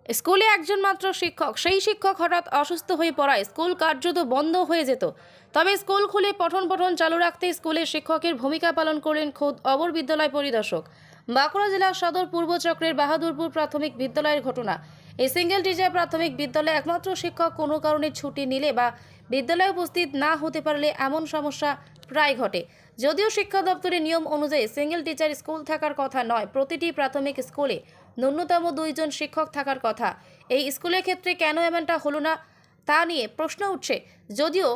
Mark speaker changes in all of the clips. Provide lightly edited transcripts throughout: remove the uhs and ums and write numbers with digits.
Speaker 1: স্কুলে একজন মাত্র শিক্ষক, সেই শিক্ষক হঠাৎ অসুস্থ হয়ে পড়ায় স্কুল কার্যত বন্ধ হয়ে যেত। তবে স্কুল খুলে পঠন চালু রাখতে স্কুলের শিক্ষকের ভূমিকা পালন করলেন খোদ অবর বিদ্যালয় পরিদর্শক। বাঁকুড়া জেলার সদর পূর্ব চক্রের বাহাদুরপুর প্রাথমিক বিদ্যালয়ের ঘটনা। এই সিঙ্গেল টিচার প্রাথমিক বিদ্যালয়ে একমাত্র শিক্ষক কোনো কারণে ছুটি নিলে বা বিদ্যালয়ে উপস্থিত না হতে পারলে এমন সমস্যা প্রায় ঘটে। যদিও শিক্ষা দপ্তরের নিয়ম অনুযায়ী সিঙ্গেল টিচার স্কুল থাকার কথা নয়, প্রতিটি প্রাথমিক স্কুলে ন্যূনতম 2 জন শিক্ষক থাকার কথা। এই স্কুলের ক্ষেত্রে কেন এমনটা হলো না তা নিয়ে প্রশ্ন উঠছে। যদিও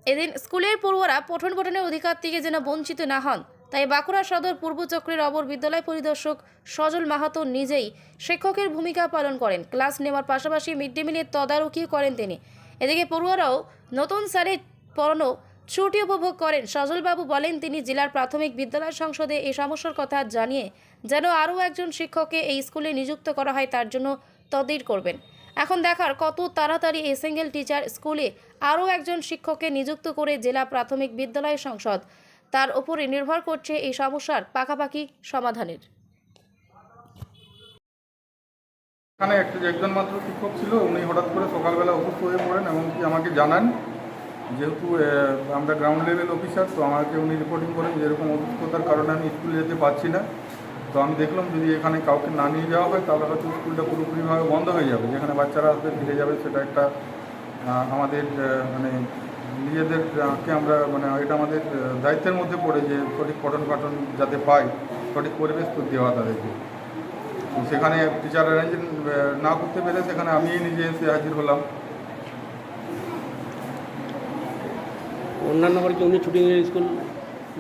Speaker 1: এদিন স্কুলের পড়ুয়ারা পঠনের অধিকার থেকে যেন বঞ্চিত না হন, তাই বাঁকুড়া সদর পূর্ব চক্রের অবর বিদ্যালয় পরিদর্শক সজল মাহাতো নিজেই শিক্ষকের ভূমিকা পালন করেন। ক্লাস নেওয়ার পাশাপাশি মিড ডে মিলের তদারকি করেন তিনি। এদিকে পড়ুয়ারাও নতুন স্যারের পড়ানো ছুটি উপভোগ করেন। সজলবাবু বলেন, তিনি জেলার প্রাথমিক বিদ্যালয় সংসদে এই সমস্যার কথা জানিয়ে যেন আরও একজন শিক্ষককে এই স্কুলে নিযুক্ত করা হয় তার জন্য তদবির করবেন। এখন দেখার কত তাড়াতাড়ি এই সিঙ্গেল টিচার স্কুলে আরও একজন শিক্ষককে নিযুক্ত করে জেলা প্রাথমিক বিদ্যালয় সংসদ, তার উপরে নির্ভর করছে এই সমস্যার পাকাপাকি সমাধানের।
Speaker 2: এখানে একজন মাত্র শিক্ষক ছিল, উনি হঠাৎ করে সকালবেলা অসুস্থ হয়ে পড়েন এবং কি আমাকে জানান। যেহেতু আমরা গ্রাউন্ড লেভেল অফিসার, তো আমাকে উনি রিপোর্টিং করেন যে এরকম অসুস্থতার কারণে আমি স্কুলে যেতে পারছি না। তো আমি দেখলাম যদি এখানে কাউকে না নিয়ে যাওয়া হয় তাহলে হয়তো স্কুলটা পুরোপুরিভাবে বন্ধ হয়ে যাবে। যেখানে বাচ্চারা আসবে ফিরে যাবে, সেটা একটা আমাদের মানে নিজেদেরকে আমরা এটা আমাদের দায়িত্বের মধ্যে পড়ে যে সঠিক পঠন পাঠন যাতে পাই, সঠিক পরিবেশ তো দেওয়া তাদেরকে। সেখানে টিচার অ্যারেঞ্জ না করতে পেরে সেখানে আমি নিজে এসে হাজির হলাম।
Speaker 3: অন্যান্য বার কি উনি ছুটি নিয়ে স্কুল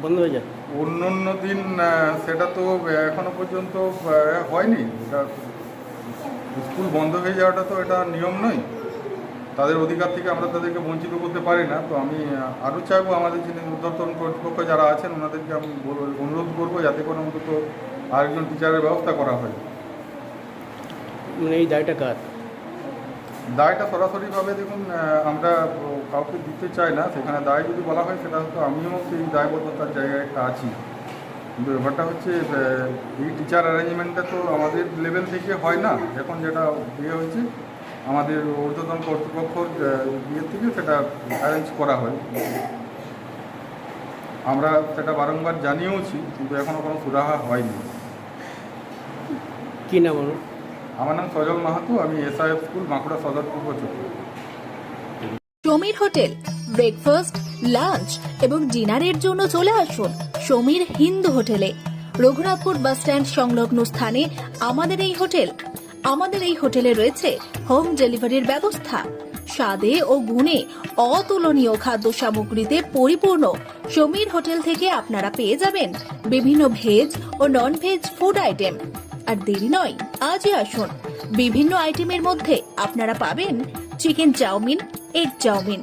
Speaker 3: বন্ধ হয়ে যায়?
Speaker 2: অন্য দিন সেটা তো এখনো পর্যন্ত হয়নি। এটা স্কুল বন্ধ হয়ে যাওয়াটা তো এটা নিয়ম নয়, তাদের অধিকার থেকে আমরা তাদেরকে বঞ্চিত করতে পারি না। তো আমি আরও চাইবো আমাদের যিনি ঊর্ধ্বতন কর্তৃপক্ষ যারা আছেন ওনাদেরকে আমি অনুরোধ করবো যাতে করে অন্তত আরেকজন টিচারের ব্যবস্থা করা হয়।
Speaker 3: মানে এই দায়টা কার?
Speaker 2: দায়টা সরাসরিভাবে দেখুন আমরা কাউকে দিতে চাই না। সেখানে দায় যদি বলা হয় সেটা হয়তো আমিও সেই দায়বদ্ধতার জায়গায় একটা আছি। কিন্তু ব্যাপারটা হচ্ছে এই টিচার অ্যারেঞ্জমেন্টটা তো আমাদের লেভেল থেকে হয় না। এখন যেটা ইয়ে হয়েছে আমাদের ঊর্ধ্বতন কর্তৃপক্ষর ইয়ে থেকে সেটা অ্যারেঞ্জ করা হয়। আমরা সেটা বারংবার জানিয়েওছি, কিন্তু এখনও কোনো সুরাহা হয়নি।
Speaker 3: কী নাম?
Speaker 2: আমার নাম সজল মাহাতো, আমি এসআইএফ স্কুল বাঁকুড়া সদর পূর্ব চক্র।
Speaker 4: সমীর হোটেল ব্রেকফাস্ট, লাঞ্চ এবং ডিনারের জন্য চলে আসুন সমীর হিন্দু হোটেলে। রঘুনাথপুর বাস স্ট্যান্ড সংলগ্ন স্থানে আমাদের এই হোটেলে রয়েছে হোম ডেলিভারির ব্যবস্থা। স্বাদে ও গুণে অতুলনীয় খাদ্য সামগ্রীতে পরিপূর্ণ সমীর হোটেল থেকে আপনারা পেয়ে যাবেন বিভিন্ন ভেজ ও নন ভেজ ফুড আইটেম। আর দেরি নয়, আজই আসুন। বিভিন্ন আইটেমের মধ্যে আপনারা পাবেন chicken chow mein, egg chow mein,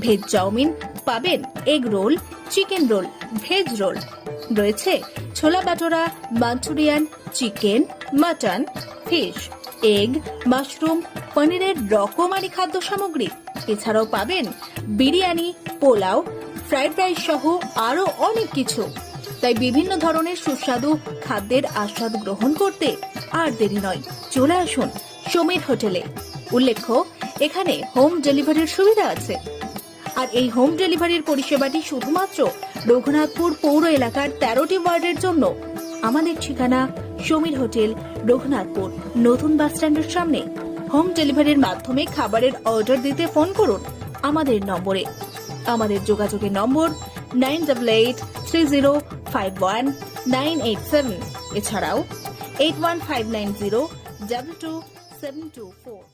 Speaker 4: veg chow mein, পাবেন egg roll, chicken roll, veg roll, রয়েছে ছোলা বাটোরা, manchurian, chicken, mutton, fish, egg, mushroom, পনিরের রকমারি খাদ্য সামগ্রী। এছাড়াও পাবেন বিরিয়ানি, পোলাও, ফ্রাইড রাইস সহ আরো অনেক কিছু। তাই বিভিন্ন ধরনের সুস্বাদু খাদ্যের আস্বাদ গ্রহণ করতে আর দেরি নয়, চলে আসুন সমীর হোটেলে। উল্লেখ্য, এখানে হোম ডেলিভারির সুবিধা আছে। আর এই হোম ডেলিভারির পরিষেবাটি শুধুমাত্র রঘুনাথপুর পৌর এলাকার 13টি ওয়ার্ডের জন্য। আমাদের ঠিকানা সমীর হোটেল, রঘুনাথপুর নতুন বাস স্ট্যান্ডের সামনে। হোম ডেলিভারির মাধ্যমে খাবারের অর্ডার দিতে ফোন করুন আমাদের নম্বরে। আমাদের যোগাযোগের নম্বর 9883051987, এছাড়াও 81590222724।